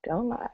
Going live.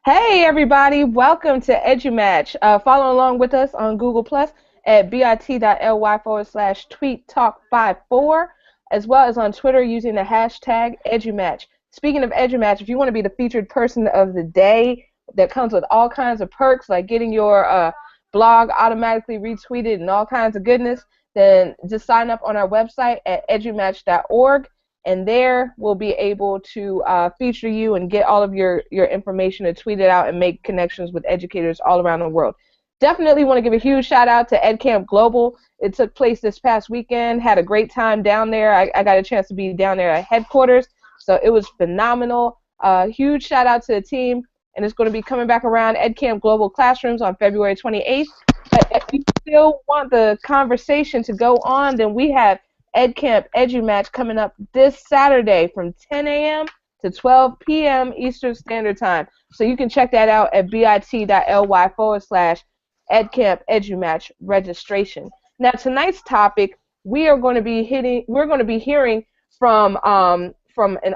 Hey everybody, welcome to EduMatch. Follow along with us on Google Plus at bit.ly/tweettalk54, as well as on Twitter using the hashtag EduMatch. Speaking of EduMatch, if you want to be the featured person of the day that comes with all kinds of perks like getting your blog automatically retweeted and all kinds of goodness, then just sign up on our website at edumatch.org. And there we'll be able to feature you and get all of your information and tweet it out and make connections with educators all around the world. Definitely want to give a huge shout out to EdCamp Global. It took place this past weekend. Had a great time down there. I got a chance to be down there at headquarters, so it was phenomenal. Huge shout out to the team, and it's going to be coming back around EdCamp Global Classrooms on February 28th. But if you still want the conversation to go on, then we have EdCamp EduMatch coming up this Saturday from 10 a.m. to 12 p.m. Eastern Standard Time. So you can check that out at bit.ly/EdCamp EduMatch registration. Now tonight's topic, we're going to be hearing from an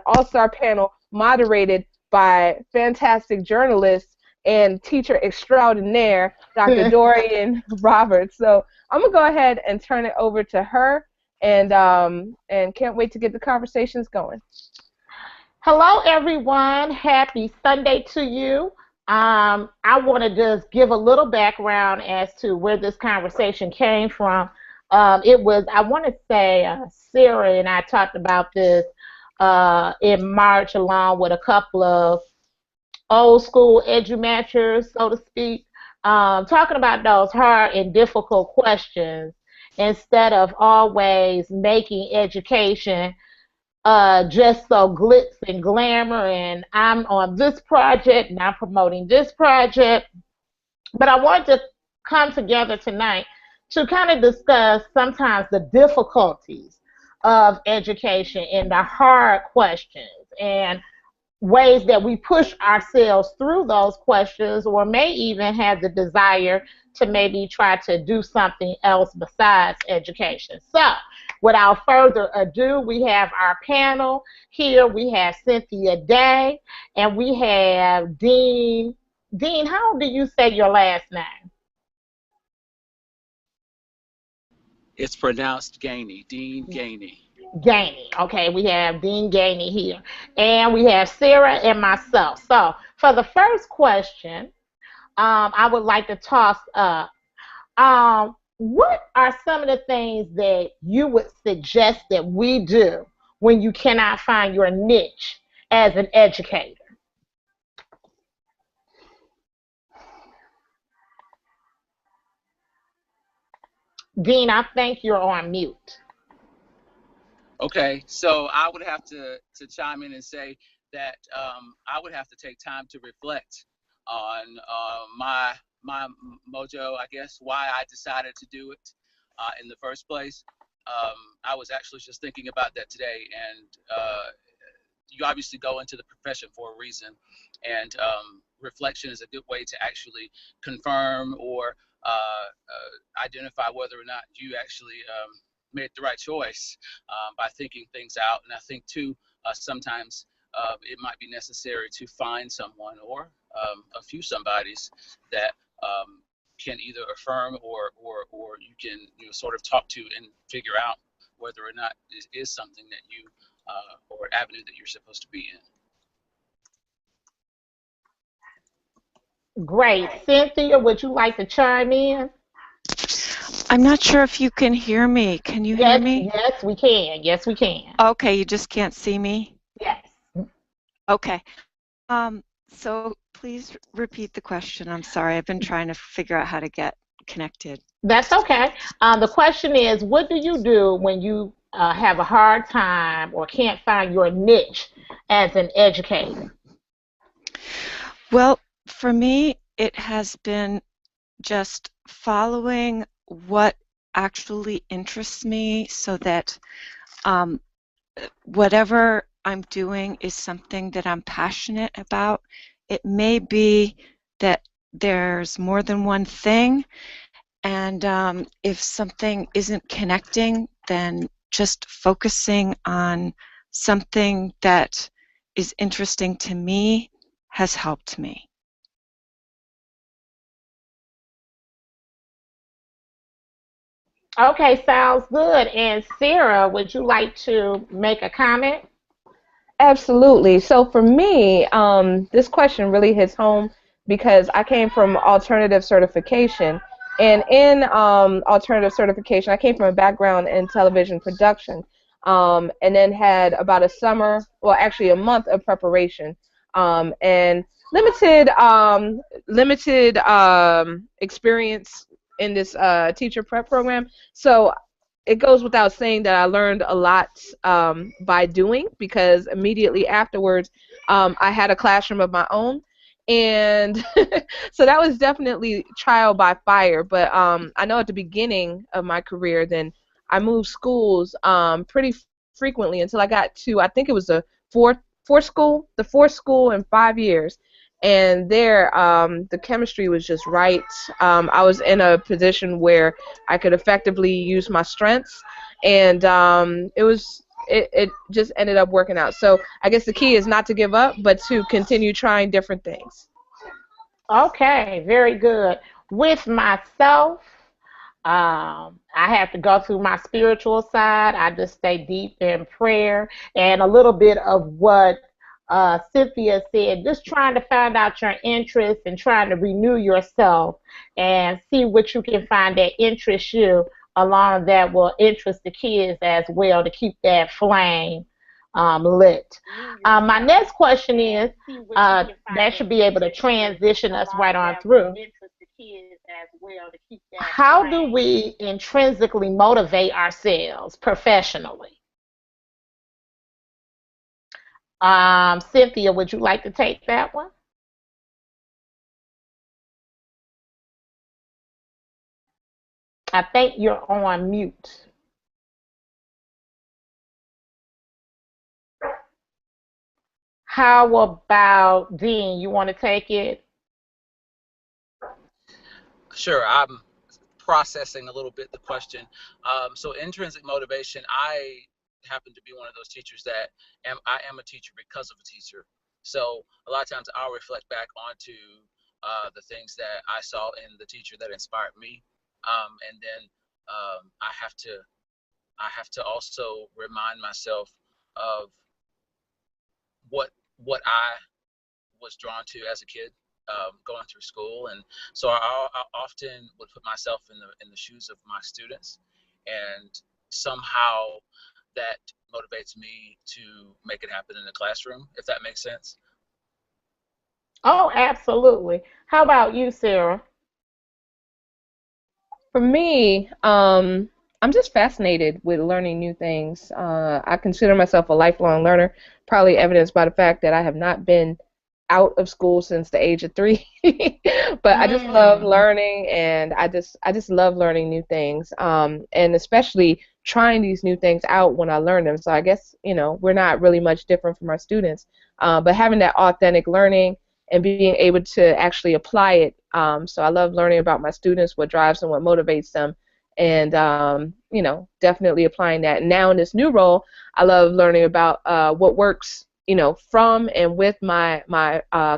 all-star panel moderated by fantastic journalist and teacher extraordinaire, Dr. Dorian Roberts. So I'm going to go ahead and turn it over to her. And can't wait to get the conversations going. Hello, everyone. Happy Sunday to you. I want to just give a little background as to where this conversation came from. It was, I want to say, Sarah and I talked about this in March along with a couple of old school EduMatchers, so to speak, talking about those hard and difficult questions, instead of always making education just so glitz and glamour and I'm on this project and I'm promoting this project. But I want to come together tonight to kind of discuss sometimes the difficulties of education and the hard questions and ways that we push ourselves through those questions, or may even have the desire to maybe try to do something else besides education. So without further ado, we have our panel here. We have Cynthia Day, and we have Dene. Dene, how do you say your last name? It's pronounced Gainey, Dene Gainey. Gainey. Okay, we have Dene Gainey here. And we have Sarah and myself. So for the first question, I would like to toss up, what are some of the things that you would suggest that we do when you cannot find your niche as an educator? Dene, I think you're on mute. Okay, so I would have to chime in and say that I would have to take time to reflect on my mojo, I guess, why I decided to do it in the first place. I was actually just thinking about that today, and you obviously go into the profession for a reason, and reflection is a good way to actually confirm or identify whether or not you actually made the right choice by thinking things out. And I think too, sometimes it might be necessary to find someone or a few somebodies that can either affirm or you can sort of talk to and figure out whether or not it is something that you or avenue that you're supposed to be in. Great. Cynthia, would you like to chime in? I'm not sure if you can hear me. Can you hear me? Yes, we can. Yes, we can. Okay, you just can't see me? Yes. Okay. So please repeat the question. I'm sorry. I've been trying to figure out how to get connected. That's okay. The question is, what do you do when you have a hard time or can't find your niche as an educator? Well, for me, it has been just following what actually interests me, so that whatever I'm doing is something that I'm passionate about. It may be that there's more than one thing, and if something isn't connecting, then just focusing on something that is interesting to me has helped me. Okay, sounds good. And Sarah, would you like to make a comment? Absolutely. So for me, this question really hits home because I came from alternative certification. And in alternative certification, I came from a background in television production, and then had about a summer, well, actually a month of preparation, and limited experience in this teacher prep program. So it goes without saying that I learned a lot by doing, because immediately afterwards I had a classroom of my own. And so that was definitely trial by fire. But I know at the beginning of my career, then I moved schools pretty frequently until I got to, I think it was the fourth school in 5 years. And there, the chemistry was just right. I was in a position where I could effectively use my strengths, and it just ended up working out. So I guess the key is not to give up, but to continue trying different things. Okay, very good. With myself, I have to go through my spiritual side. I just stay deep in prayer and a little bit of what Cynthia said, just trying to find out your interests and trying to renew yourself and see what you can find that interests you along that will interest the kids as well to keep that flame lit. My next question is, that should be able to transition us right on through. How do we intrinsically motivate ourselves professionally? Cynthia, would you like to take that one? I think you're on mute. How about Dean? You want to take it? Sure, I'm processing a little bit the question. So intrinsic motivation, I happen to be one of those teachers that I am a teacher because of a teacher. So a lot of times I'll reflect back onto the things that I saw in the teacher that inspired me, and then I have to also remind myself of what I was drawn to as a kid, going through school. And so I often would put myself in the shoes of my students, and somehow that motivates me to make it happen in the classroom, if that makes sense. Oh, absolutely. How about you, Sarah? For me, I'm just fascinated with learning new things. I consider myself a lifelong learner, probably evidenced by the fact that I have not been out of school since the age of 3. But I just love Mm. learning, and I just love learning new things, and especially trying these new things out when I learn them. So I guess, we're not really much different from our students, but having that authentic learning and being able to actually apply it. So I love learning about my students, what drives them, what motivates them, and definitely applying that. Now in this new role, I love learning about what works, from and with my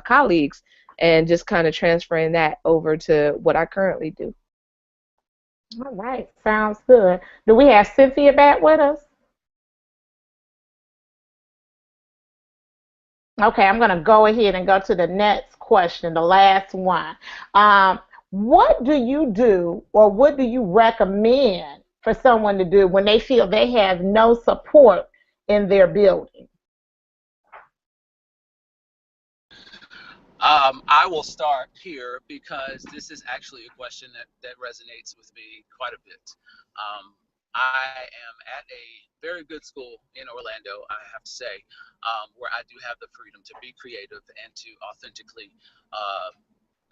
colleagues, and just kind of transferring that over to what I currently do. All right, sounds good. Do we have Cynthia back with us? Okay, I'm going to go ahead and go to the next question, the last one. Um, what do you do, or what do you recommend for someone to do when they feel they have no support in their building? I will start here because this is actually a question that resonates with me quite a bit. I am at a very good school in Orlando, I have to say, where I do have the freedom to be creative and to authentically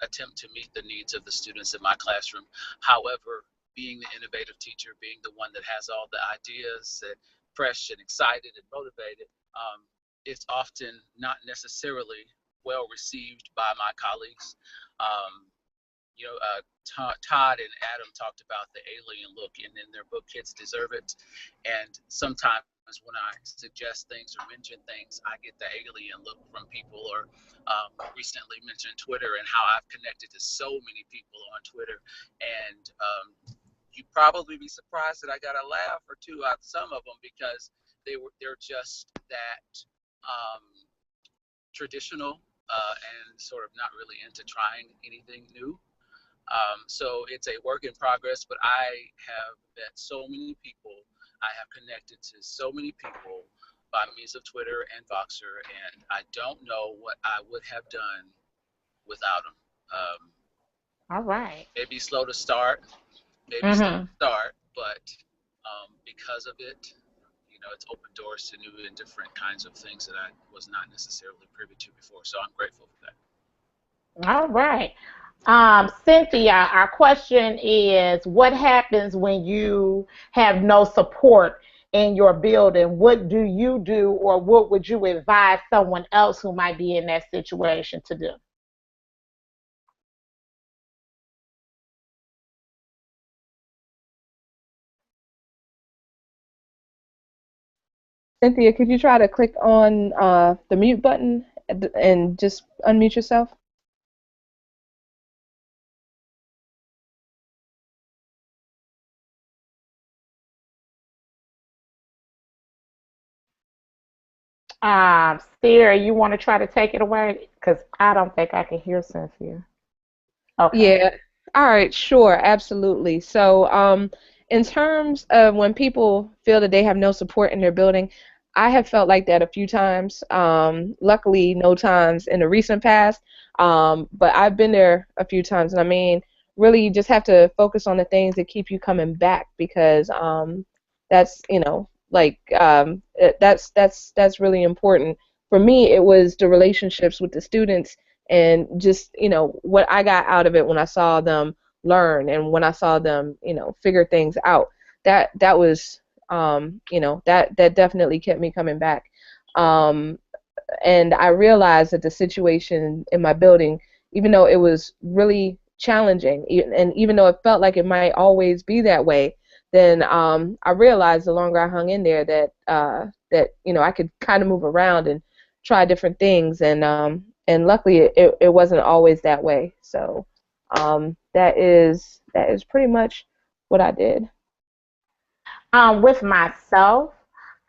attempt to meet the needs of the students in my classroom. However, being the innovative teacher, being the one that has all the ideas and fresh and excited and motivated, it's often not necessarily well received by my colleagues. Um, Todd and Adam talked about the alien look in their book, Kids Deserve It. And sometimes when I suggest things or mention things, I get the alien look from people, or recently mentioned Twitter and how I've connected to so many people on Twitter. And you'd probably be surprised that I got a laugh or two out of some of them, because they're just that traditional and sort of not really into trying anything new. So it's a work in progress, but I have met so many people. I have connected to so many people by means of Twitter and Voxer, and I don't know what I would have done without them. All right. Maybe slow to start, maybe slow to start, but because of it, you know, it's opened doors to new and different kinds of things that I was not necessarily privy to before. So I'm grateful for that. All right. Cynthia, our question is, what happens when you have no support in your building? What do you do, or what would you advise someone else who might be in that situation to do? Cynthia, could you try to click on the mute button and just unmute yourself? Sarah, you want to try to take it away? Because I don't think I can hear Cynthia. Okay. Yeah. All right. Sure. Absolutely. So, in terms of when people feel that they have no support in their building, I have felt like that a few times. Luckily, no times in the recent past. But I've been there a few times, and I mean, really, you just have to focus on the things that keep you coming back, because that's, you know, like that's really important. For me, it was the relationships with the students, and just, you know, what I got out of it when I saw them learn and when I saw them, you know, figure things out. That was, you know, that definitely kept me coming back. And I realized that the situation in my building, even though it was really challenging, and even though it felt like it might always be that way, then I realized the longer I hung in there that you know, I could kind of move around and try different things, and luckily it wasn't always that way. So that is pretty much what I did. With myself,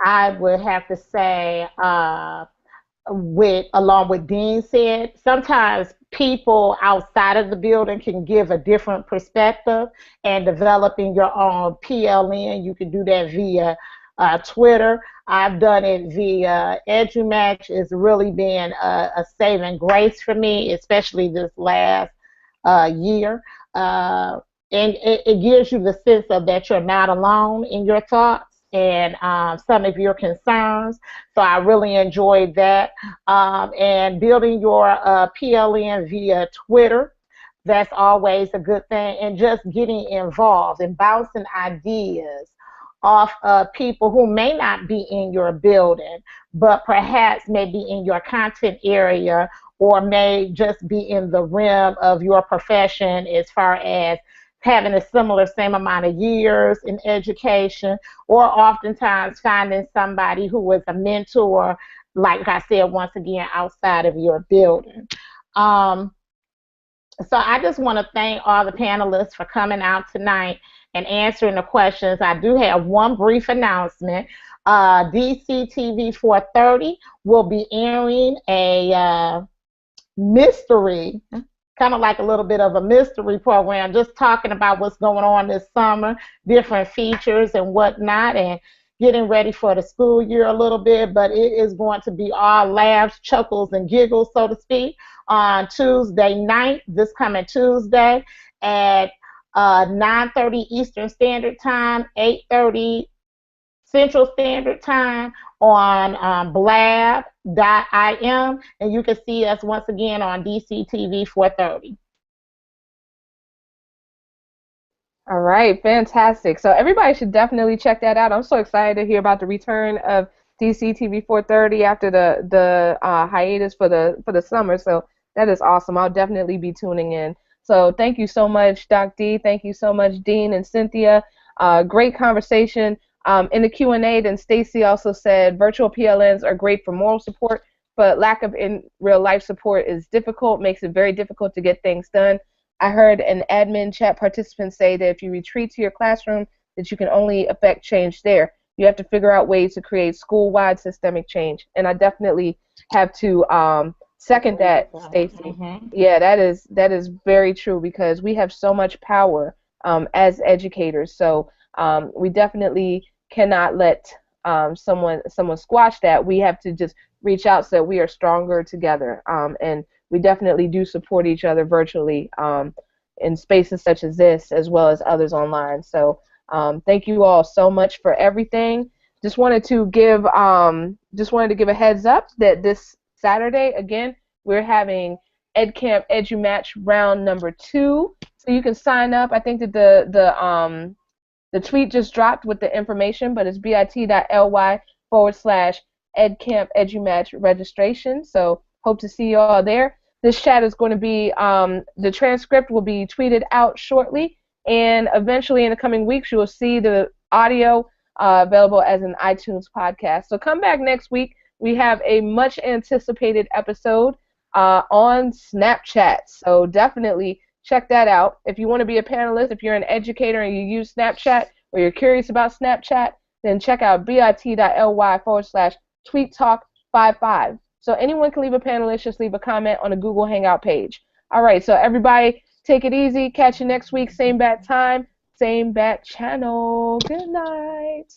I would have to say, along with Dean said, sometimes people outside of the building can give a different perspective, and developing your own PLN, you can do that via Twitter. I've done it via EduMatch. It's really been a saving grace for me, especially this last year. And it gives you the sense of that you're not alone in your thoughts and some of your concerns. So I really enjoyed that. And building your PLN via Twitter, that's always a good thing. And just getting involved and bouncing ideas off of people who may not be in your building, but perhaps may be in your content area, or may just be in the realm of your profession, as far as having a similar same amount of years in education, or oftentimes finding somebody who was a mentor, like I said, once again, outside of your building. So I just want to thank all the panelists for coming out tonight and answering the questions. I do have one brief announcement. DCTV 430 will be airing a mystery, kind of like a little bit of a mystery program, just talking about what's going on this summer, different features and whatnot, and getting ready for the school year a little bit. But it is going to be all laughs, chuckles, and giggles, so to speak, on Tuesday night, this coming Tuesday at 9:30 Eastern Standard Time, 8:30 Central Standard Time on blab.im, and you can see us once again on DCTV 430. All right, fantastic. So everybody should definitely check that out. I'm so excited to hear about the return of DCTV 430 after the hiatus for the summer. So that is awesome. I'll definitely be tuning in. So thank you so much, Doc D. Thank you so much, Dean and Cynthia. Great conversation. In the Q&A, then Stacy also said virtual PLNs are great for moral support, but lack of in real life support is difficult, makes it very difficult to get things done. I heard an admin chat participant say that if you retreat to your classroom, that you can only affect change there. You have to figure out ways to create school-wide systemic change. And I definitely have to second that, Stacy. Yeah, that is very true, because we have so much power as educators. So we definitely cannot let someone squash that. We have to just reach out so that we are stronger together. And we definitely do support each other virtually in spaces such as this, as well as others online. So thank you all so much for everything. Just wanted to give a heads up that this Saturday, again, we're having EdCamp EduMatch round number 2. So you can sign up. I think that the tweet just dropped with the information, but it's bit.ly/EdCamp EduMatch registration. So hope to see you all there. This chat is going to be, the transcript will be tweeted out shortly, and eventually in the coming weeks you will see the audio available as an iTunes podcast. So come back next week. We have a much anticipated episode on Snapchat. So definitely check that out. If you want to be a panelist, if you're an educator and you use Snapchat, or you're curious about Snapchat, then check out bit.ly/tweettalk55. So anyone can leave a panelist, just leave a comment on the Google Hangout page. All right, so everybody take it easy. Catch you next week, same bat time, same bat channel. Good night.